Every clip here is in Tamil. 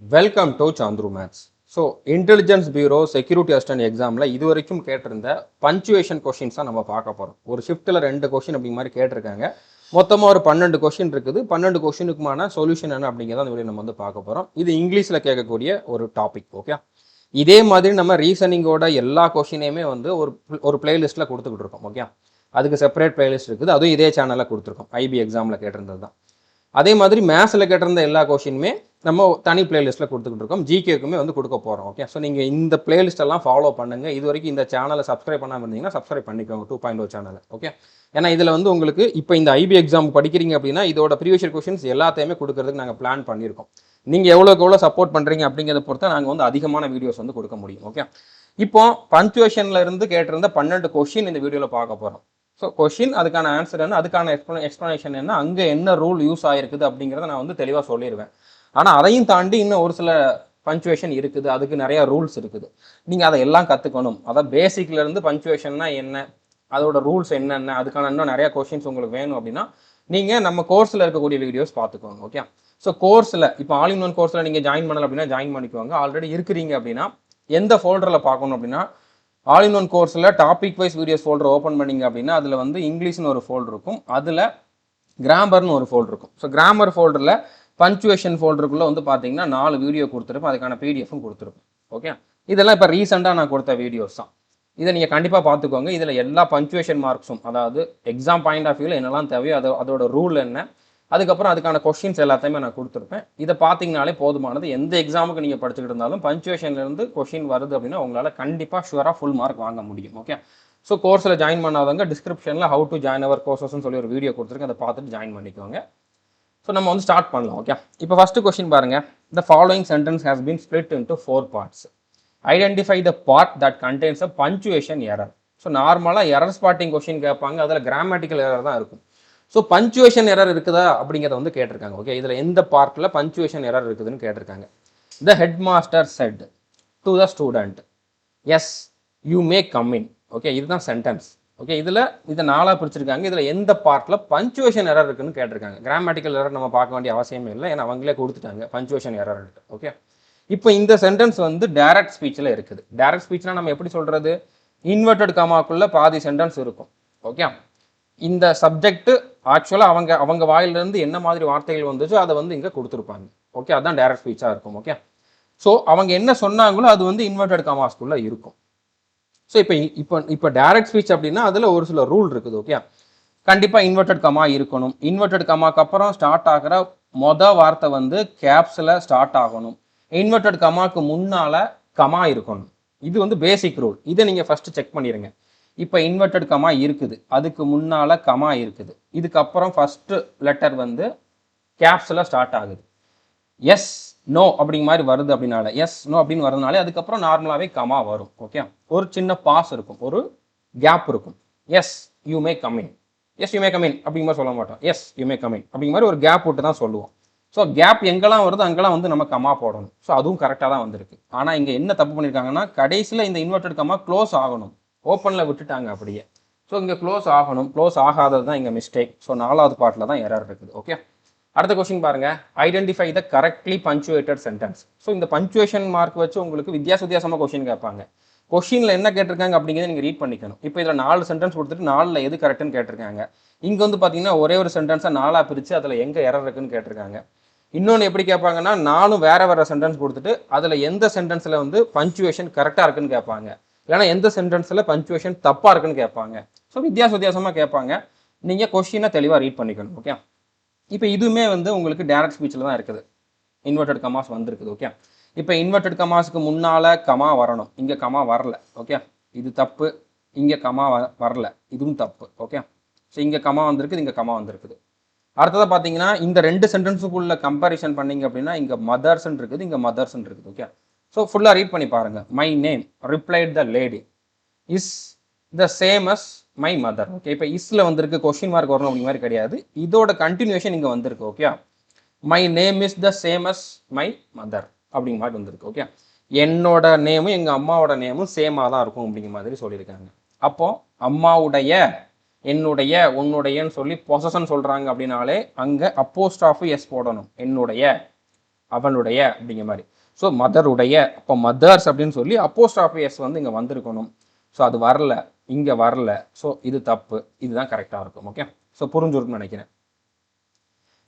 Welcome to Chandru maths. So intelligence bureau security assistant எக்ஸாமில் இது வரைக்கும் கேட்டிருந்த பஞ்சுவேஷன் கொஷின்ஸ் தான் நம்ம பார்க்க போகிறோம். ஒரு ஷிஃப்ட்டில் 2 கொஷின் அப்படி மாதிரி கேட்டிருக்காங்க. மொத்தமாக ஒரு 12 கொஷின் இருக்குது. 12 கொஷினுக்குமான சொல்யூஷன் என்ன அப்படிங்கிறத அந்த வீடியோ நம்ம வந்து பார்க்க போகிறோம். இது இங்கிலீஷில் கேட்கக்கூடிய ஒரு டாபிக். ஓகே, இதே மாதிரி நம்ம ரீசனிங்கோட எல்லா கொஷினையுமே வந்து ஒரு பிளேலிஸ்ட்டில் கொடுத்துக்கிட்டு இருக்கோம். ஓகே, அதுக்கு செப்பரேட் பிளேலிஸ்ட் இருக்குது. அதுவும் இதே சேனலில் கொடுத்துருக்கோம். ஐபி எக்ஸாமில் கேட்டிருந்தது தான். அதே மாதிரி மேத்ஸில் கேட்டிருந்த எல்லா கொஷினுமே நம்ம தனி பிளேலிஸ்ட்டில் கொடுத்துக்கிட்டு இருக்கோம். ஜிகேக்குமே வந்து கொடுக்க போகிறோம். ஓகே, ஸோ நீங்கள் இந்த பிளேலிஸ்ட்டெல்லாம் ஃபாலோ பண்ணுங்கள். இது வரைக்கும் இந்த சேனலை சப்ஸ்கிரைப் பண்ணாமல் இருந்தீங்கன்னா சப்ஸ்கிரைப் பண்ணிக்கோங்க 2.0 சேனலை. ஓகே, ஏன்னா இதில் வந்து உங்களுக்கு இப்போ இந்த ஐபி எக்ஸாம் படிக்கிறீங்க அப்படின்னா இதோட ப்ரீவியஸ் கொஷின்ஸ் எல்லாத்தையுமே கொடுக்கறதுக்கு நாங்கள் பிளான் பண்ணியிருக்கோம். நீங்கள் எவ்வளோ சப்போர்ட் பண்ணுறீங்க அப்படிங்கிறத பொறுத்து நாங்கள் வந்து அதிகமான வீடியோஸ் வந்து கொடுக்க முடியும். ஓகே, இப்போ பஞ்சுவேஷனில் இருந்து கேட்டிருந்த 12 கொஷின் இந்த வீடியோவில் பார்க்க போகிறோம். ஸோ கொஷின், அதுக்கான ஆன்சர் என்ன, அதுக்கான எக்ஸ்ப்ளனேஷன் என்ன, அங்கே என்ன ரூல் யூஸ் ஆகிருக்குது அப்படிங்கிறத நான் வந்து தெளிவாக சொல்லிடுவேன். ஆனால் அதையும் தாண்டி இன்னும் ஒரு சில பஞ்சுவேஷன் இருக்குது, அதுக்கு நிறையா ரூல்ஸ் இருக்குது. நீங்கள் அதை எல்லாம் கற்றுக்கணும். அதான் பேசிக்லேருந்து பஞ்சுவேஷன்னா என்ன, அதோட ரூல்ஸ் என்னென்ன, அதுக்கான இன்னும் நிறையா கொஷின்ஸ் உங்களுக்கு வேணும் அப்படின்னா நீங்கள் நம்ம கோர்ஸில் இருக்கக்கூடிய வீடியோஸ் பார்த்துக்கோங்க. ஓகே, ஸோ கோர்ஸில் இப்போ ஆல் இன் ஒன் கோர்ஸில் நீங்கள் ஜாயின் பண்ணல அப்படின்னா ஜாயின் பண்ணிக்குவாங்க. ஆல்ரெடி இருக்கிறீங்க அப்படின்னா எந்த ஃபோல்டரில் பார்க்கணும் அப்படின்னா ஆல் இன் ஒன் கோர்ஸில் topic wise videos folder open பண்ணிங்க அப்படின்னா அதில் வந்து இங்கிலீஷ்னு ஒரு ஃபோல்டர் இருக்கும், அதில் கிராமர்னு ஒரு ஃபோல்டர் இருக்கும். ஸோ கிராமர் ஃபோல்டரில் பஞ்சுவேஷன் ஃபோல்டருக்குள்ளே வந்து பார்த்தீங்கன்னா 4 வீடியோ கொடுத்துருப்போம், அதுக்கான பிடிஎஃப்பும் கொடுத்துருப்போம். ஓகே, இதெல்லாம் இப்போ ரீசெண்டாக நான் கொடுத்த வீடியோஸ் தான். இதை நீங்கள் கண்டிப்பாக பார்த்துக்கோங்க. இதில் எல்லா பஞ்சுவேஷன் மார்க்ஸும், அதாவது எக்ஸாம் பாயிண்ட் ஆஃப் வியூவில் என்னெல்லாம் தேவையோ அதோட ரூல் என்ன, அதுக்கப்புறம் அதுக்கான கொஸ்டின்ஸ் எல்லாத்தையுமே நான் கொடுத்துருப்பேன். இதை பார்த்தீங்கனாலே போதுமானது. எந்த எக்ஸாமுக்கு நீங்கள் படிச்சுக்கிட்டு இருந்தாலும் பஞ்சுவேஷன்லேருந்து கொஸ்டின் வருது அப்படின்னா உங்களால் கண்டிப்பாக ஷுவராக ஃபுல் மார்க் வாங்க முடியும். ஓகே, ஸோ கோர்ஸில் ஜாயின் பண்ணாதவங்க டிஸ்கிரிப்ஷனில் ஹவு டு ஜாயின் அவர் கோர்சஸ்ன்னு சொல்லி ஒரு வீடியோ கொடுத்துருக்கேன், அதை பார்த்துட்டு ஜாயின் பண்ணிக்கோங்க. ஸோ நம்ம வந்து ஸ்டார்ட் பண்ணலாம். ஓகே, இப்போ ஃபஸ்ட்டு கொஸ்டின் பாருங்கள். The following sentence has been split into 4 parts. Identify the part that contains a punctuation error. So நார்மலாக எரர் ஸ்பாட்டிங் கொஸ்டின் கேட்பாங்க, அதில் கிராமட்டிக்கல் எரர் தான் இருக்கும். ஸோ பஞ்சுவேஷன் எரர் இருக்குதா அப்படிங்கிறத வந்து கேட்டிருக்காங்க. ஓகே, இதில் எந்த பார்ட்டில் பஞ்சுவேஷன் எரர் இருக்குதுன்னு கேட்டிருக்காங்க. The head master said to the student, yes you may come in. Okay, இதுதான் சென்டென்ஸ். ஓகே, இதில் இதை 4ஆக பிரிச்சிருக்காங்க. இதில் எந்த பார்ட்டில் பஞ்சுவேஷன் எரர் இருக்குன்னு கேட்டிருக்காங்க. கிராமட்டிக்கல் எரர் நம்ம பார்க்க வேண்டிய அவசியமே இல்லை, ஏன்னா அவங்களே கொடுத்துட்டாங்க பஞ்சுவேஷன் எரர். ஓகே, இப்போ இந்த சென்டென்ஸ் வந்து டைரக்ட் ஸ்பீச்சில் இருக்குது. டைரக்ட் ஸ்பீச்னா நம்ம எப்படி சொல்கிறது, இன்வெர்டட் காமாக்குள்ளே பாதி சென்டென்ஸ் இருக்கும். ஓகே, இந்த சப்ஜெக்ட் ஆக்சுவலாக அவங்க வாயிலிருந்து என்ன மாதிரி வார்த்தைகள் வந்துச்சோ அதை வந்து இங்கே கொடுத்துருப்பாங்க. ஓகே, அதுதான் டைரக்ட் ஸ்பீச்சாக இருக்கும். ஓகே, ஸோ அவங்க என்ன சொன்னாங்களோ அது வந்து இன்வெர்டட் காமாஸ்குள்ளே இருக்கும். ஸோ இப்போ டைரக்ட் ஸ்பீச் அப்படின்னா அதில் ஒரு சில ரூல் இருக்குது. ஓகே, கண்டிப்பாக இன்வெர்டட் கமா இருக்கணும். இன்வெர்டட் கமாக்கு அப்புறம் ஸ்டார்ட் ஆகிற வார்த்தை வந்து கேப்ஸில் ஸ்டார்ட் ஆகணும். இன்வெர்டட் கமாக்கு முன்னால் கமா இருக்கணும். இது வந்து பேசிக் ரூல். இதை நீங்கள் ஃபஸ்ட்டு செக் பண்ணிடுங்க. இப்போ இன்வெர்டட் கமா இருக்குது, அதுக்கு முன்னால் கமா இருக்குது, இதுக்கப்புறம் ஃபஸ்ட்டு லெட்டர் வந்து கேப்ஸில் ஸ்டார்ட் ஆகுது. எஸ் நோ அப்படிங்கிற மாதிரி வருது அப்படின்னால, எஸ் நோ அப்படின்னு வரதுனாலே அதுக்கப்புறம் நார்மலாகவே கமா வரும். ஓகே, ஒரு சின்ன பாஸ் இருக்கும், ஒரு கேப் இருக்கும். Yes you may come in, yes you may come in அப்படிங்கிற மாதிரி சொல்ல மாட்டோம். Yes you may come in அப்படிங்கிற மாதிரி ஒரு கேப் விட்டு தான் சொல்லுவோம். ஸோ கேப் எங்கெல்லாம் வருது அங்கெல்லாம் வந்து நம்ம கமா போடணும். ஸோ அதுவும் கரெக்டாக தான் வந்திருக்கு. ஆனால் இங்கே என்ன தப்பு பண்ணியிருக்காங்கன்னா கடைசியில் இந்த இன்வெர்டட் கமா க்ளோஸ் ஆகணும், ஓப்பனில் விட்டுட்டாங்க அப்படியே. ஸோ இங்கே க்ளோஸ் ஆகணும், க்ளோஸ் ஆகாதது தான் இங்கே மிஸ்டேக். ஸோ 4வது பார்ட்டில் தான் எரர் இருக்குது. ஓகே, அடுத்த கொஸ்டின் பாருங்கள். Identify the correctly punctuated sentence. So இந்த பஞ்சுவேஷன் மார்க் வச்சு உங்களுக்கு வித்தியாசமாக கொஸ்டின் கேட்பாங்க. கொஸ்டினில் என்ன கேட்டிருக்காங்க அப்படிங்கிறத நீங்கள் ரீட் பண்ணிக்கணும். இப்போ இதில் 4 சென்டென்ஸ் கொடுத்துட்டு 4ல் எது கரெக்டுன்னு கேட்டிருக்காங்க. இங்கே வந்து பார்த்தீங்கன்னா ஒரே ஒரு சென்டென்ஸை 4ஆக பிரித்து அதில் எங்கே எரர் இருக்குன்னு கேட்டிருக்காங்க. இன்னொன்று எப்படி கேட்பாங்கன்னா 4 வேறு சென்டென்ஸ் கொடுத்துட்டு அதில் எந்த சென்டென்ஸில் வந்து பஞ்சுவேஷன் கரெக்டாக இருக்குன்னு கேட்பாங்க, இல்லைனா எந்த சென்டென்ஸில் பஞ்சுவேஷன் தப்பாக இருக்குன்னு கேட்பாங்க. ஸோ வித்தியாசமாக கேட்பாங்க. நீங்கள் கொஸ்டினை தெளிவாக ரீட் பண்ணிக்கணும். ஓகே, இப்போ இதுவுமே வந்து உங்களுக்கு டைரக்ட் ஸ்பீச்சில் தான் இருக்குது. இன்வெர்டட் கமாஸ் வந்திருக்குது. ஓகே, இப்போ இன்வெர்டட் கமாஸுக்கு முன்னால் கமா வரணும், இங்கே கமா வரல. ஓகே, இது தப்பு. இங்கே கமா வரல, இதுவும் தப்பு. ஓகே, ஸோ இங்கே கமா வந்திருக்குது, இங்கே கமா வந்திருக்குது. அடுத்ததாக பார்த்தீங்கன்னா இந்த 2 சென்டென்ஸுக்குள்ள கம்பேரிசன் பண்ணிங்க அப்படின்னா இங்கே மதர்ஸ்ன்னு இருக்குது, இங்கே மதர்ஸ்ன்னு இருக்குது. ஓகே, ஸோ ஃபுல்லாக ரீட் பண்ணி பாருங்கள். My name replied the lady is the same as my mother. Okay, இப்போ இஸ்ல வந்திருக்கு, கொஸ்டின் மார்க் வரணும் அப்படி மாதிரி கிடையாது, இதோட கண்டினியூஷன் இங்கே வந்திருக்கு. Okay, my name is the same as my mother அப்படிங்கிற மாதிரி வந்திருக்கு. ஓகே, என்னோட நேமும் எங்கள் அம்மாவோட நேமும் சேமாக தான் இருக்கும் அப்படிங்கிற மாதிரி சொல்லியிருக்காங்க. அப்போது அம்மாவுடைய, என்னுடைய, உன்னுடையன்னு சொல்லி பொசஷன் சொல்கிறாங்க அப்படின்னாலே அங்கே அப்போஸ்ட்ராஃபு எஸ் போடணும். என்னுடைய அவனுடைய அப்படிங்கிற மாதிரி. ஸோ மதருடைய, அப்போ மதர்ஸ் அப்படின்னு சொல்லி அப்போஸ்ட்ராஃபி எஸ் வந்து இங்கே வந்திருக்கணும். ஸோ அது வரல, இங்கே வரல. ஸோ இது தப்பு, இதுதான் கரெக்டாக இருக்கும். ஓகே, ஸோ புரிஞ்சுருக்குன்னு நினைக்கிறேன்.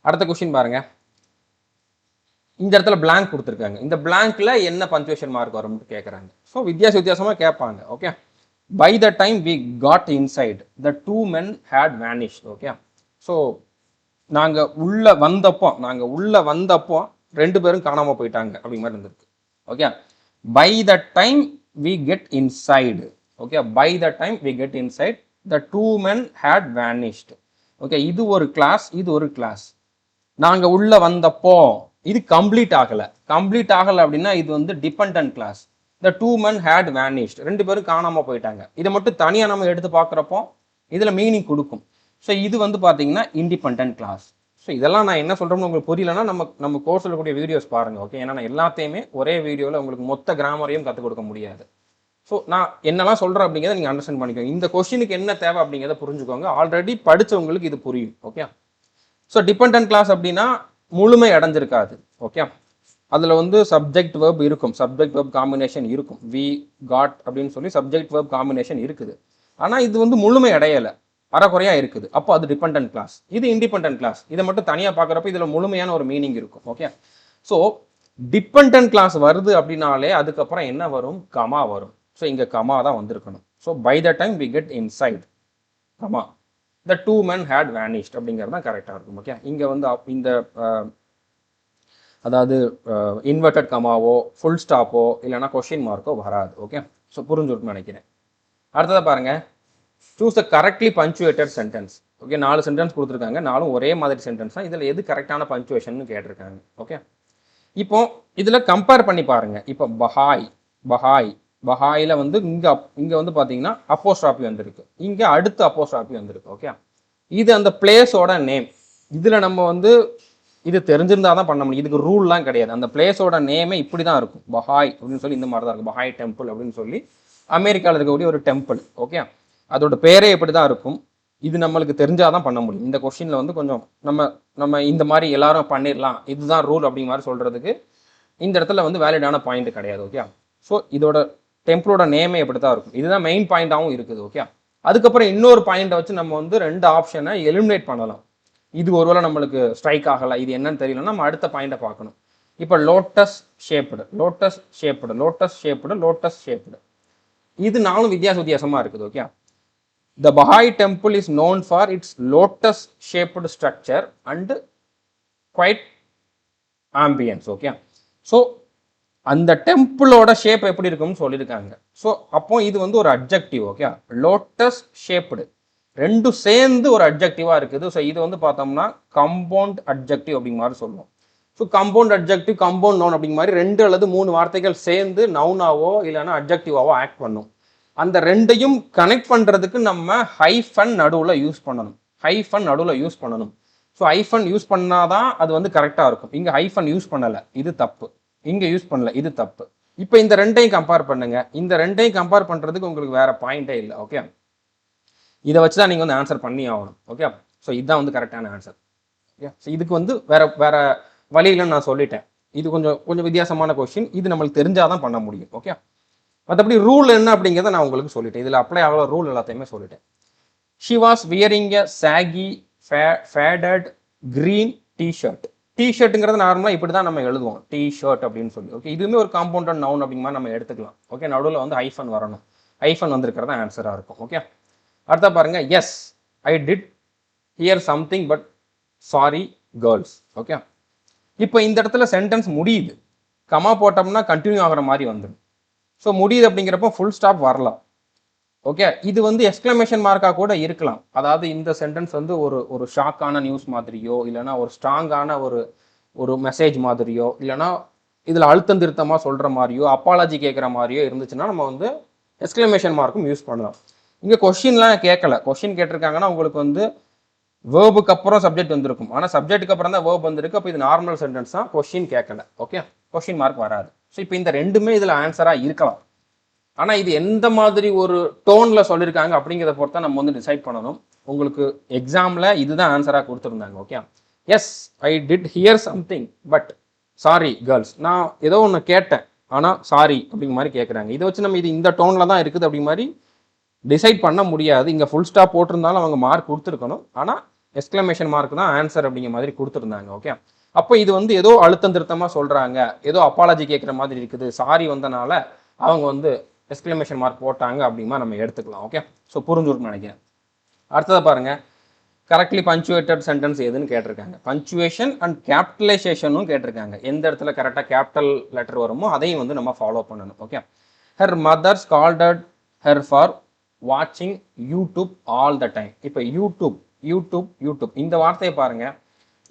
அடுத்த கொஸ்டின் பாருங்க. இந்த இடத்துல blank கொடுத்துருக்காங்க. இந்த blankல என்ன பஞ்சுவேஷன் மார்க் வரும்னு கேட்குறாங்க. ஸோ வித்தியாசமாக கேட்பாங்க. Okay, by the time we got inside the two men had vanished. Okay, so நாங்கள் உள்ள வந்தப்போ ரெண்டு பேரும் காணாமல் போயிட்டாங்க அப்படிங்கிற மாதிரி இருந்திருக்கு. Okay, by the time we get inside. Okay, by the time we get inside the two men had vanished. Okay, இது ஒரு கிளாஸ், இது ஒரு கிளாஸ். நாங்கள் உள்ள வந்தப்போ இது கம்ப்ளீட் ஆகலை அப்படின்னா இது வந்து dependent clause. The two men had vanished, ரெண்டு பேரும் காணாமல் போயிட்டாங்க. இதை மட்டும் தனியாக நம்ம எடுத்து பார்க்குறப்போ இதில் மீனிங் கொடுக்கும். ஸோ இது வந்து பார்த்தீங்கன்னா இண்டிபெண்டன்ட் கிளாஸ். ஸோ இதெல்லாம் நான் என்ன சொல்கிறோம்னு உங்களுக்கு புரியலன்னா நம்ம கோர்ஸில் கூடிய வீடியோஸ் பாருங்கள். ஓகே, ஏன்னா நான் எல்லாத்தையுமே ஒரே வீடியோவில் உங்களுக்கு மொத்த கிராமரையும் கற்றுக் கொடுக்க முடியாது. ஸோ நான் என்னெல்லாம் சொல்கிறேன் அப்படிங்கிறத நீங்கள் அண்டர்ஸ்டாண்ட் பண்ணிக்கோங்க. இந்த கொஸ்டினுக்கு என்ன தேவை அப்படிங்கிறத புரிஞ்சுக்கோங்க. ஆல்ரெடி படித்தவங்களுக்கு இது புரியும். ஓகே, ஸோ டிபெண்டன்ட் கிளாஸ் அப்படின்னா முழுமை அடைஞ்சிருக்காது. ஓகே, அதில் வந்து சப்ஜெக்ட் வேர்ப் இருக்கும், சப்ஜெக்ட் வேர்ப் காம்பினேஷன் இருக்கும். வி காட் அப்படின்னு சொல்லி சப்ஜெக்ட் வேர்ப் காம்பினேஷன் இருக்குது. ஆனால் இது வந்து முழுமை அடையலை, அறக்குறையாக இருக்குது. அப்போ அது டிபெண்டன்ட் கிளாஸ். இது இண்டிபெண்டன்ட் கிளாஸ். இதை மட்டும் தனியாக பார்க்குறப்ப இதில் முழுமையான ஒரு மீனிங் இருக்கும். ஓகே, ஸோ டிபெண்டன்ட் கிளாஸ் வருது அப்படின்னாலே அதுக்கப்புறம் என்ன வரும்? கமா வரும். ஸோ இங்கே கமா தான் வந்திருக்கணும். So by the time we get inside comma the two men had vanished அப்படிங்கிறது தான் கரெக்டாக இருக்கும். ஓகே, இங்கே வந்து இந்த அதாவது இன்வெர்டட் கமாவோ ஃபுல் ஸ்டாப்போ இல்லைனா கொஸ்டின் மார்க்கோ வராது. ஓகே, ஸோ புரிஞ்சுருக்குன்னு நினைக்கிறேன். அடுத்ததாக பாருங்கள், choose the correctly punctuated sentence. Okay, 4 sentence கொடுத்துருக்காங்க, 4 ஒரே மாதிரி சென்டென்ஸ் தான். இதில் எது கரெக்டான பஞ்சுவேஷன் கேட்டிருக்காங்க. ஓகே, இப்போ இதில் கம்பேர் பண்ணி பாருங்கள். இப்போ பஹாயில் வந்து இங்கே வந்து பார்த்தீங்கன்னா அப்போஸ்ட்ராபி வந்திருக்கு, இங்கே அடுத்த அப்போஸ்ட்ராபி வந்திருக்கு. ஓகே, இது அந்த பிளேஸோட நேம். இதில் நம்ம வந்து இது தெரிஞ்சிருந்தா தான் பண்ண முடியும். இதுக்கு ரூல்லாம் கிடையாது. அந்த பிளேஸோட நேமே இப்படி தான் இருக்கும். பஹாய் அப்படின்னு சொல்லி இந்த மாதிரி தான் இருக்கும். பஹாய் டெம்பிள் அப்படின்னு சொல்லி அமெரிக்காவில் இருக்கக்கூடிய ஒரு டெம்பிள். ஓகே, அதோட பேரே எப்படி தான் இருக்கும். இது நம்மளுக்கு தெரிஞ்சாதான் பண்ண முடியும். இந்த கொஸ்டினில் வந்து கொஞ்சம் நம்ம இந்த மாதிரி எல்லாரும் பண்ணிடலாம், இதுதான் ரூல் அப்படிங்கிற மாதிரி சொல்கிறதுக்கு இந்த இடத்துல வந்து வேலிடான பாயிண்ட் கிடையாது. ஓகே, ஸோ இதோட டெம்பிளோட நேமே எப்படி தான் இருக்கும். இதுதான் மெயின் பாயிண்டாகவும் இருக்குது. ஓகே, அதுக்கப்புறம் இன்னொரு பாயிண்டை வச்சு நம்ம வந்து 2 ஆப்ஷனை எலிமினேட் பண்ணலாம். இது ஒருவேளை நம்மளுக்கு ஸ்ட்ரைக் ஆகலை, இது என்னன்னு தெரியலன்னா நம்ம அடுத்த பாயிண்டை பார்க்கணும். இப்போ லோட்டஸ் ஷேப்டு இது 4 வித்தியாசமாக இருக்குது. Okay, the Bahai temple is known for its lotus shaped structure and quiet ambience. Okay, so அந்த டெம்பிளோட ஷேப் எப்படி இருக்கும்னு சொல்லியிருக்காங்க. ஸோ அப்போ இது வந்து ஒரு அட்ஜெக்டிவ். ஓகே, லோட்டஸ் ஷேப்டு ரெண்டும் சேர்ந்து ஒரு அட்ஜெக்டிவாக இருக்குது. ஸோ இது வந்து பார்த்தோம்னா கம்பவுண்ட் அட்ஜெக்டிவ் அப்படிங்கிற மாதிரி சொல்லுவோம். So compound adjective, compound noun அப்படிங்கிற மாதிரி 2 அல்லது 3 வார்த்தைகள் சேர்ந்து நவுனாவோ இல்லைன்னா அட்ஜெக்டிவாவோ ஆக்ட் பண்ணும். அந்த ரெண்டையும் கனெக்ட் பண்ணுறதுக்கு நம்ம ஹைஃபன் நடுவில் யூஸ் பண்ணணும். ஸோ ஹைஃபன் யூஸ் பண்ணாதான் அது வந்து கரெக்டாக இருக்கும். இங்கே ஹைஃபன் யூஸ் பண்ணலை, இது தப்பு. இங்கே யூஸ் பண்ணல, இது தப்பு. இப்போ இந்த 2ஐயும் கம்பேர் பண்ணுங்க. இந்த 2ஐயும் கம்பேர் பண்ணுறதுக்கு உங்களுக்கு வேற பாயிண்டே இல்லை. ஓகே, இதை வச்சு தான் நீங்கள் வந்து ஆன்சர் பண்ணி ஆகணும். ஓகே, ஸோ இதுதான் வந்து கரெக்டான ஆன்சர். ஓகே, ஸோ இதுக்கு வந்து வேற வழியிலன்னு நான் சொல்லிட்டேன். இது கொஞ்சம் வித்தியாசமான கொஸ்டின். இது நம்மளுக்கு தெரிஞ்சாதான் பண்ண முடியும். ஓகே, மற்றபடி ரூல் என்ன அப்படிங்கிறத நான் உங்களுக்கு சொல்லிட்டேன். இதில் அப்ளை ஆகிற ரூல் எல்லாத்தையுமே சொல்லிட்டேன். She was wearing a shaggy faded green T-shirt. டிஷர்ட்டுங்கிறது நார்மலாக இப்படி தான் நம்ம எழுதுவோம், டிஷர்ட் அப்படின்னு சொல்லி. ஓகே, இதுவுமே ஒரு காம்பவுண்டட் நவுன் அப்படிங்கிற மாதிரி நம்ம எடுத்துக்கலாம். ஓகே, நடுவில் வந்து ஹைஃபன் வரணும். ஹைஃபன் வந்திருக்கிறதா ஆன்சராக இருக்கும். ஓகே, அடுத்த பாருங்க, yes I did hear something but sorry girls. Okay, இப்போ இந்த இடத்துல சென்டென்ஸ் முடியுது, கமா போட்டோம்னா கண்டினியூ ஆகிற மாதிரி வந்துடும். ஸோ முடியுது அப்படிங்கிறப்போ ஃபுல் ஸ்டாப் வரலாம். ஓகே, இது வந்து எக்ஸ்க்ளமேஷன் மார்க்காக கூட இருக்கலாம். அதாவது இந்த சென்டென்ஸ் வந்து ஒரு ஷாக்கான நியூஸ் மாதிரியோ இல்லைனா ஒரு ஸ்ட்ராங்கான ஒரு மெசேஜ் மாதிரியோ இல்லைனா இதில் அழுத்தம் திருத்தமாக சொல்கிற மாதிரியோ அப்பாலஜி கேட்குற மாதிரியோ இருந்துச்சுன்னா நம்ம வந்து எக்ஸ்க்ளமேஷன் மார்க்கும் யூஸ் பண்ணலாம். இங்கே கொஸ்டின்லாம் கேட்கல. கொஸ்டின் கேட்டிருக்காங்கன்னா உங்களுக்கு வந்து வேர்புக்கு அப்புறம் சப்ஜெக்ட் வந்திருக்கும். ஆனால் சப்ஜெக்ட்டுக்கு அப்புறம் தான் வேர்ப் வந்திருக்கு. அப்போ இது நார்மல் சென்டென்ஸ் தான், கொஸ்டின் கேட்கல. ஓகே, கொஸ்டின் மார்க் வராது. ஸோ இப்போ இந்த 2மே இதில் ஆன்சராக இருக்கலாம். ஆனால் இது எந்த மாதிரி ஒரு டோனில் சொல்லியிருக்காங்க அப்படிங்கிறத பொறுத்தா நம்ம வந்து டிசைட் பண்ணணும். உங்களுக்கு எக்ஸாமில் இதுதான் ஆன்சராக கொடுத்துருந்தாங்க. Okay, yes I did hear something but sorry girls, நான் ஏதோ ஒன்று கேட்டேன் ஆனால் சாரி அப்படிங்கிற மாதிரி கேட்குறாங்க. இதை வச்சு நம்ம இது இந்த டோனில் தான் இருக்குது அப்படி மாதிரி டிசைட் பண்ண முடியாது. இங்கே ஃபுல் ஸ்டாப் போட்டிருந்தாலும் அவங்க மார்க் கொடுத்துருக்கணும், ஆனால் எக்ஸ்க்ளமேஷன் மார்க் தான் ஆன்சர் அப்படிங்கிற மாதிரி கொடுத்துருந்தாங்க. ஓகே, அப்போ இது வந்து ஏதோ அழுத்தம் திருத்தமாக சொல்கிறாங்க, ஏதோ அப்பாலஜி கேட்குற மாதிரி இருக்குது, சாரி வந்தனால அவங்க வந்து எக்ஸ்க்ளமேஷன் மார்க் போட்டாங்க அப்படிமா நம்ம எடுத்துக்கலாம். ஓகே, ஸோ புரிஞ்சுருக்குன்னு நினைக்கிறேன். அடுத்ததை பாருங்கள், கரெக்ட்லி பஞ்சுவேட்டட் சென்டென்ஸ் எதுன்னு கேட்டிருக்காங்க. பஞ்சுவேஷன் அண்ட் கேபிட்டலைசேஷனும் கேட்டிருக்காங்க. எந்த இடத்துல கரெக்டாக கேபிட்டல் லெட்டர் வருமோ அதையும் வந்து நம்ம ஃபாலோ பண்ணணும். Okay, her mother's scolded her for வாட்சிங் யூடியூப் ஆல் த டைம். இப்போ யூடியூப் யூடியூப் யூடியூப் இந்த வார்த்தையை பாருங்க.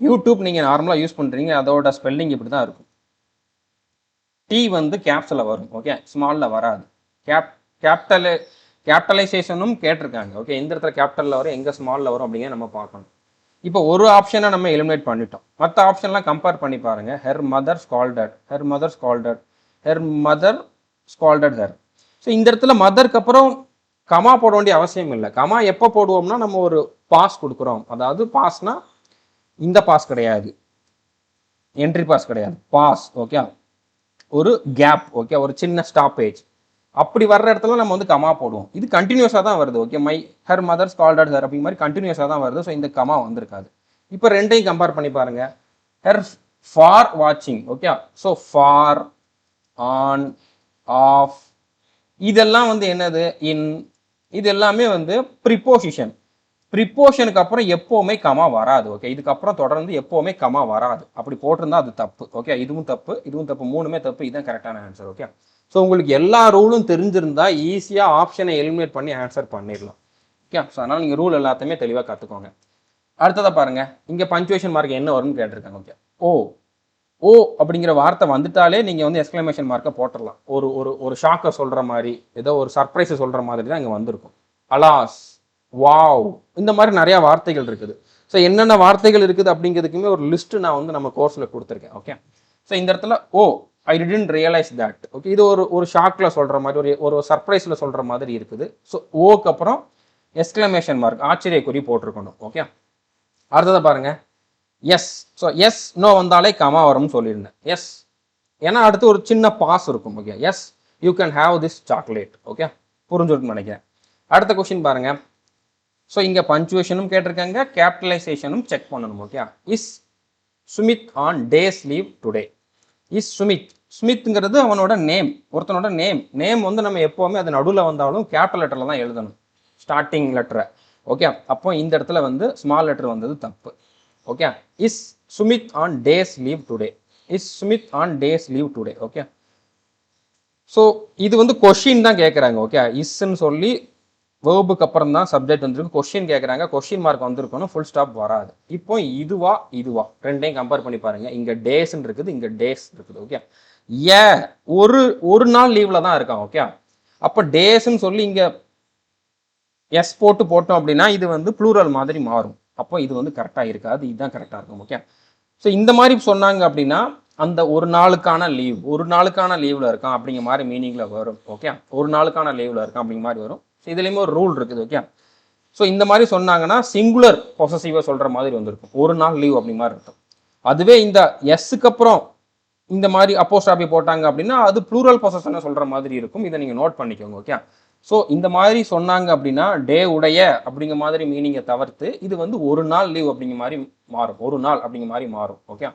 யூடியூப் நீங்கள் நார்மலாக யூஸ் பண்ணுறீங்க, அதோட ஸ்பெல்லிங் இப்படி தான் இருக்கும். டி வந்து கேப்ஸில் வரும். ஓகே, ஸ்மாலில் வராது. கேபிட்டலைசேஷனும் கேட்டிருக்காங்க. ஓகே, எந்த இடத்துல கேபிட்டலில் வரும், எங்கே ஸ்மாலில் வரும் அப்படிங்கிற நம்ம பார்க்கணும். இப்போ ஒரு ஆப்ஷனை நம்ம எலிமினேட் பண்ணிட்டோம், மற்ற ஆப்ஷன்லாம் கம்பேர் பண்ணி பாருங்க. Her mother scolded, her mother scolded, her mother scolded her. So இந்த இடத்துல மதருக்கு அப்புறம் கமா போட வேண்டிய அவசியம் இல்லை. கமா எப்போ போடுவோம்னா நம்ம ஒரு பாஸ் கொடுக்குறோம், அதாவது பாஸ்னா இந்த பாஸ் கிடையாது, என்ட்ரி பாஸ் கிடையாது, பாஸ். ஓகே, ஒரு கேப். ஓகே, ஒரு சின்ன ஸ்டாப்பேஜ். அப்படி வர்ற இடத்துல நம்ம வந்து கமா போடுவோம். இது கண்டினியூஸாக தான் வருது. Okay, my her mother's scolded her அப்படிங்கிற மாதிரி கண்டினியூஸாக தான் வருது. ஸோ இந்த கமா வந்திருக்காது. இப்போ ரெண்டையும் கம்பேர் பண்ணி பாருங்க. ஹர் ஃபார் வாட்சிங். Okay, so for, on, off இதெல்லாம் வந்து என்னது, இன், இது எல்லாமே வந்து ப்ரிப்போசிஷன். ப்ரிப்போஷனுக்கு அப்புறம் எப்போவுமே கமா வராது. ஓகே, இதுக்கப்புறம் தொடர்ந்து எப்போவுமே கமா வராது. அப்படி போட்டிருந்தா அது தப்பு. ஓகே, இதுவும் தப்பு, இதுவும் தப்பு, மூணுமே தப்பு. இதுதான் கரெக்டான ஆன்சர். ஓகே, ஸோ உங்களுக்கு எல்லா ரூலும் தெரிஞ்சிருந்தா ஈஸியாக ஆப்ஷனை எலிமினேட் பண்ணி ஆன்சர் பண்ணிடலாம். ஓகே, ஸோ அதனால் நீங்கள் ரூல் எல்லாத்தையுமே தெளிவாக கற்றுக்கோங்க. அடுத்ததாக பாருங்கள், இங்கே பஞ்சுவேஷன் மார்க் என்ன வரும்னு கேட்டிருக்காங்க. ஓகே, ஓ ஓ அப்படிங்கிற வார்த்தை வந்துட்டாலே நீங்கள் வந்து எக்ஸ்க்ளமேஷன் மார்க்கை போட்டுடலாம். ஒரு ஒரு ஒரு ஷாக்கை சொல்கிற மாதிரி, ஏதோ ஒரு சர்ப்ரைஸை சொல்கிற மாதிரி தான் இங்கே வந்திருக்கும். அலாஸ், வாவ், இந்த மாதிரி நிறையா வார்த்தைகள் இருக்குது. ஸோ என்னென்ன வார்த்தைகள் இருக்குது அப்படிங்கிறதுக்குமே ஒரு லிஸ்ட்டு நான் வந்து நம்ம கோர்ஸில் கொடுத்துருக்கேன். ஓகே, ஸோ இந்த இடத்துல oh I didn't realize that. Okay, இது ஒரு ஷாக்கில் சொல்கிற மாதிரி, ஒரு சர்ப்ரைஸில் சொல்கிற மாதிரி இருக்குது. ஸோ ஓக்கு அப்புறம் எக்ஸ்க்ளமேஷன் மார்க், ஆச்சரியக்குறி போட்டிருக்கணும். ஓகே, அடுத்ததை பாருங்கள், எஸ். ஸோ எஸ் நோ வந்தாலே கமா வரும்னு சொல்லியிருந்தேன். எஸ் ஏன்னா அடுத்து ஒரு சின்ன பாஸ் இருக்கும். Okay, yes you can have this chocolate. Okay, புரிஞ்சுட்டு நினைக்கிறேன். அடுத்த கொஸ்டின் பாருங்க. ஸோ இங்கே பஞ்சுவேஷனும் கேட்டிருக்காங்க, கேபிட்டலைசேஷனும் செக் பண்ணணும். Okay, is Sumit on days leave today. Is Smith, ஸ்மித்ங்கிறது அவனோட நேம், ஒருத்தனோட நேம் வந்து நம்ம எப்போவுமே அது நடுவில் வந்தாலும் கேபிட்டல் லெட்டரில் தான் எழுதணும், ஸ்டார்டிங் லெட்டரை. ஓகே, அப்போ இந்த இடத்துல வந்து ஸ்மால் லெட்டர் வந்தது தப்பு. Okay, is Sumit on days leave today, is Sumit on days leave today. Okay, so இது வந்து கொஷின் தான் கேட்குறாங்க. ஓகே, இஸ்ன்னு சொல்லி வேர்புக்கு அப்புறம் தான் சப்ஜெக்ட் வந்துருக்கு. கொஸ்டின் கேட்குறாங்க, கொஸ்டின் மார்க் வந்திருக்கணும், ஃபுல் ஸ்டாப் வராது. இப்போ இதுவா ரெண்டையும் கம்பேர் பண்ணி பாருங்க. இங்கே டேஸ்ன்னு இருக்குது, இங்கே டேஸ் இருக்குது. ஓகே, ஏ ஒரு நாள் லீவில் தான் இருக்கான். ஓகே, அப்போ டேஸ்ன்னு சொல்லி இங்கே எஸ் போட்டோம் அப்படின்னா இது வந்து ப்ளூரல் மாதிரி மாறும். அப்போ இது வந்து கரெக்டாக இருக்காது, இதுதான் கரெக்டாக இருக்கும். ஓகே, ஸோ இந்த மாதிரி சொன்னாங்க அப்படின்னா அந்த ஒரு நாளுக்கான லீவில் இருக்கான் அப்படிங்கிற மாதிரி மீனிங்கில் வரும். ஓகே, ஒரு நாளுக்கான லீவில் இருக்கான் அப்படிங்கிற மாதிரி வரும். ஸோ இதுலேயுமே ஒரு ரூல் இருக்குது. ஓகே, ஸோ இந்த மாதிரி சொன்னாங்கன்னா சிங்குலர் பொசசிவாக சொல்கிற மாதிரி வந்திருக்கும், ஒரு நாள் லீவ் அப்படி மாதிரி இருக்கும். அதுவே இந்த எஸ்ஸுக்கு அப்புறம் இந்த மாதிரி அப்போஸ்ட்ராபி போட்டாங்க அப்படின்னா அது ப்ளூரல் பொசஷனை சொல்கிற மாதிரி இருக்கும். இதை நீங்கள் நோட் பண்ணிக்கோங்க. ஓகே, ஸோ இந்த மாதிரி சொன்னாங்க அப்படின்னா டே உடைய அப்படிங்கிற மாதிரி மீனிங்கை தவிர்த்து இது வந்து ஒரு நாள் லீவ் அப்படிங்கிற மாதிரி மாறும், ஒரு நாள் அப்படிங்கிற மாதிரி மாறும். ஓகே,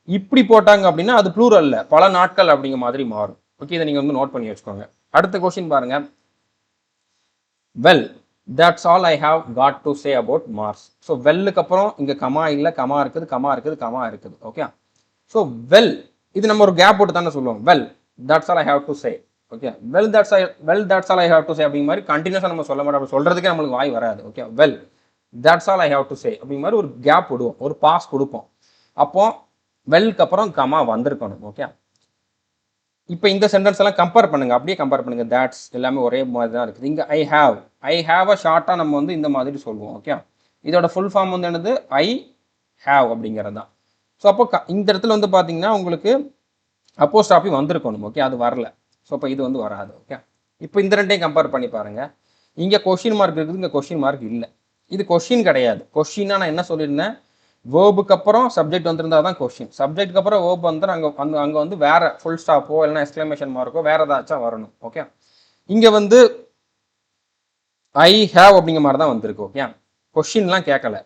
இப்படி போட்டாங்க அப்படின்னா அது ப்ளூரல்ல பல நாட்கள் அப்படிங்கிற மாதிரி மாறும். ஓகே, இதை நீங்கள் வந்து நோட் பண்ணி வச்சுக்கோங்க. அடுத்த கொஸ்டின் பாருங்க. Well that's all I have got to say about Mars. So வெல்லுக்கு அப்புறம் இங்கே கமா இல்லை, கமா இருக்குது. ஓகே, ஸோ வெல் இது நம்ம ஒரு கேப் போட்டு தானே சொல்லுவோம். Well that's all I have to say. Okay, well that's all I have to say அப்படிங்கிற மாதிரி கண்டினியூஸாக நம்ம சொல்ல மாட்டோம், சொல்றதுக்கே நம்மளுக்கு வாய் வராது. Okay, well that's all I have to say அப்படிங்கிற மாதிரி ஒரு கேப் விடுவோம், ஒரு பாஸ் கொடுப்போம். அப்போ வெல்க்கு அப்புறம் கமா வந்திருக்கணும். ஓகே, இப்போ இந்த சென்டென்ஸ் எல்லாம் கம்பேர் பண்ணுங்க, அப்படியே கம்பேர் பண்ணுங்க. தட்ஸ் எல்லாமே ஒரே மாதிரி தான் இருக்குது. இங்கே ஐ ஹாவ் ஷார்ட்டாக நம்ம வந்து இந்த மாதிரி சொல்லுவோம். ஓகே, இதோட ஃபுல் ஃபார்ம் வந்து என்னது, ஐ ஹாவ் அப்படிங்கிறது தான். ஸோ அப்போ இந்த இடத்துல வந்து பார்த்தீங்கன்னா உங்களுக்கு அப்போஸ்ட்ராபி வந்திருக்கணும். ஓகே, அது வரல. ஸோ அப்போ இது வந்து வராது. ஓகே, இப்போ இந்த ரெண்டையும் கம்பேர் பண்ணி பாருங்க. இங்கே கொஸ்டின் மார்க் இருக்குது, இங்கே கொஸ்டின் மார்க் இல்லை. இது கொஸ்டின் கிடையாது. கொஸ்டின்னா நான் என்ன சொல்லியிருந்தேன், வேர்புக்கு அப்புறம் சப்ஜெக்ட் வந்திருந்தா தான் கொஸ்டின். சப்ஜெக்ட்டுக்கு அப்புறம் வேர்ப் வந்து அங்கே வந்து வேற ஃபுல் ஸ்டாப்போ இல்லைன்னா எக்ஸ்க்ளமேஷன் மார்க்கோ வேற ஏதாச்சும் வரணும். ஓகே, இங்கே வந்து ஐ ஹேவ் அப்படிங்கிற மாதிரி தான் வந்திருக்கு. ஓகே, கொஸ்டின்லாம் கேட்கல,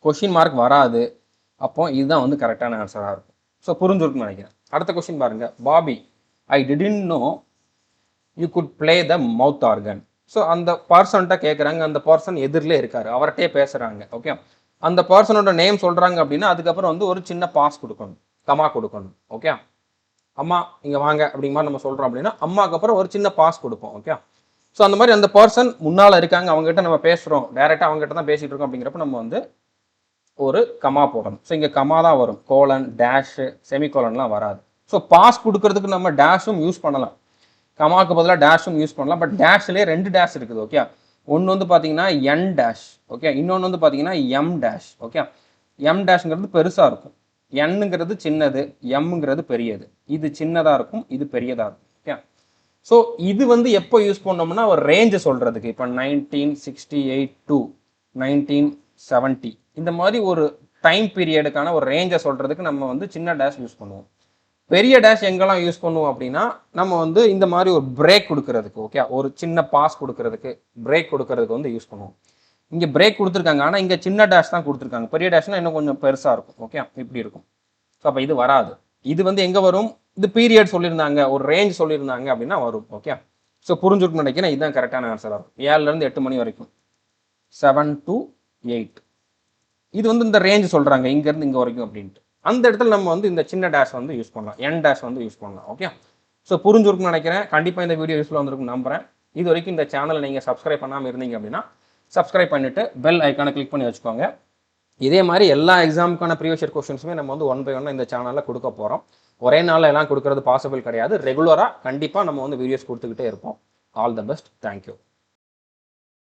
கொஸ்டின் மார்க் வராது. அப்போ இதுதான் வந்து கரெக்டான ஆன்சராக இருக்கும். ஸோ புரிஞ்சுருக்குன்னு நினைக்கிறேன். அடுத்த கொஸ்டின் பாருங்க. Bobby, I didn't no you good play the mouth organ. So அந்த பர்சன்ட்ட கேட்குறாங்க, அந்த பர்சன் எதிரிலே இருக்காரு, அவர்கிட்டே பேசுகிறாங்க. ஓகே, அந்த பர்சனோட நேம் சொல்கிறாங்க அப்படின்னா அதுக்கப்புறம் வந்து ஒரு சின்ன பாஸ் கொடுக்கணும், கமா கொடுக்கணும். ஓகே, அம்மா இங்கே வாங்க அப்படிங்கிற மாதிரி நம்ம சொல்கிறோம் அப்படின்னா அம்மாவுக்கு அப்புறம் ஒரு சின்ன பாஸ் கொடுப்போம். ஓகே, ஸோ அந்த மாதிரி அந்த பர்சன் முன்னால் இருக்காங்க, அவங்ககிட்ட நம்ம பேசுகிறோம், டேரெக்டாக அவங்ககிட்ட தான் பேசிகிட்டு இருக்கோம் அப்படிங்கிறப்ப நம்ம வந்து ஒரு கமா போடணும். ஸோ இங்கே கமா தான் வரும், கோலன் டேஷு செமிகோலன்லாம் வராது. ஸோ பாஸ் கொடுக்கறதுக்கு நம்ம டேஷும் யூஸ் பண்ணலாம், கமாக்கு பதிலாக டேஷும் யூஸ் பண்ணலாம். பட் டேஷ்லேயே 2 டேஷ் இருக்குது. ஓகே, ஒன்று வந்து பார்த்தீங்கன்னா என் டேஷ். ஓகே, இன்னொன்று வந்து பார்த்தீங்கன்னா எம் டேஷ். ஓகே, எம் டேஷ்ங்கிறது பெருசாக இருக்கும், என்னுங்கிறது சின்னது, எம்ங்கிறது பெரியது. இது சின்னதாக இருக்கும், இது பெரியதாக இருக்கும். ஓகே, ஸோ இது வந்து எப்போ யூஸ் பண்ணோம்னா ஒரு ரேஞ்சு சொல்கிறதுக்கு, இப்போ 1968 to 1970 இந்த மாதிரி ஒரு டைம் பீரியடுக்கான ஒரு ரேஞ்சை சொல்கிறதுக்கு நம்ம வந்து சின்ன டேஷ் யூஸ் பண்ணுவோம். பெரிய டேஷ் எங்கெல்லாம் யூஸ் பண்ணுவோம் அப்படின்னா நம்ம வந்து இந்த மாதிரி ஒரு பிரேக் கொடுக்கறதுக்கு, ஓகே, ஒரு சின்ன பாஸ் கொடுக்கறதுக்கு, பிரேக் கொடுக்கறதுக்கு வந்து யூஸ் பண்ணுவோம். இங்கே பிரேக் கொடுத்துருக்காங்க, ஆனால் இங்கே சின்ன டேஷ் தான் கொடுத்துருக்காங்க. பெரிய டேஷ்னா இன்னும் கொஞ்சம் பெருசாக இருக்கும். ஓகே, இப்படி இருக்கும். ஸோ அப்போ இது வராது. இது வந்து எங்கே வரும், இது பீரியட் சொல்லியிருந்தாங்க, ஒரு ரேஞ்ச் சொல்லியிருந்தாங்க அப்படின்னா வரும். ஓகே, ஸோ புரிஞ்சுக்கணும்னு நினைக்கிறேன். இதுதான் கரெக்டான ஆன்சராக இருக்கும். 7லேருந்து 8 மணி வரைக்கும், 7 to 8. இது வந்து இந்த ரேஞ்ச் சொல்கிறாங்க, இங்கேருந்து இங்கே வரைக்கும் அப்படின்ட்டு. அந்த இடத்துல நம்ம வந்து இந்த சின்ன டேஷ் வந்து யூஸ் பண்ணலாம், என் டேஷ் வந்து யூஸ் பண்ணலாம். ஓகே, ஸோ புரிஞ்சுருக்குன்னு நினைக்கிறேன். கண்டிப்பாக இந்த வீடியோ யூஸ்ஃபுல்லாக வந்திருக்கும் நம்புறேன். இது வரைக்கும் இந்த சேனலை நீங்கள் சப்ஸ்கிரைப் பண்ணாமல் இருந்தீங்க அப்படின்னா சப்ஸ்கிரைப் பண்ணிவிட்டு பெல் ஐக்கானை கிளிக் பண்ணி வச்சுக்கோங்க. இதே மாதிரி எல்லா எக்ஸாமுக்கான ப்ரீவியஸ் இயர் கொஸ்டின்ஸுமே நம்ம வந்து 1 by 1 இந்த சேனலில் கொடுக்க போகிறோம். ஒரே நாளில் எல்லாம் கொடுக்கறது பாசிபிள் கிடையாது. ரெகுலராக கண்டிப்பாக நம்ம வந்து வீடியோஸ் கொடுத்துக்கிட்டே இருப்போம். All the best. தேங்க்யூ.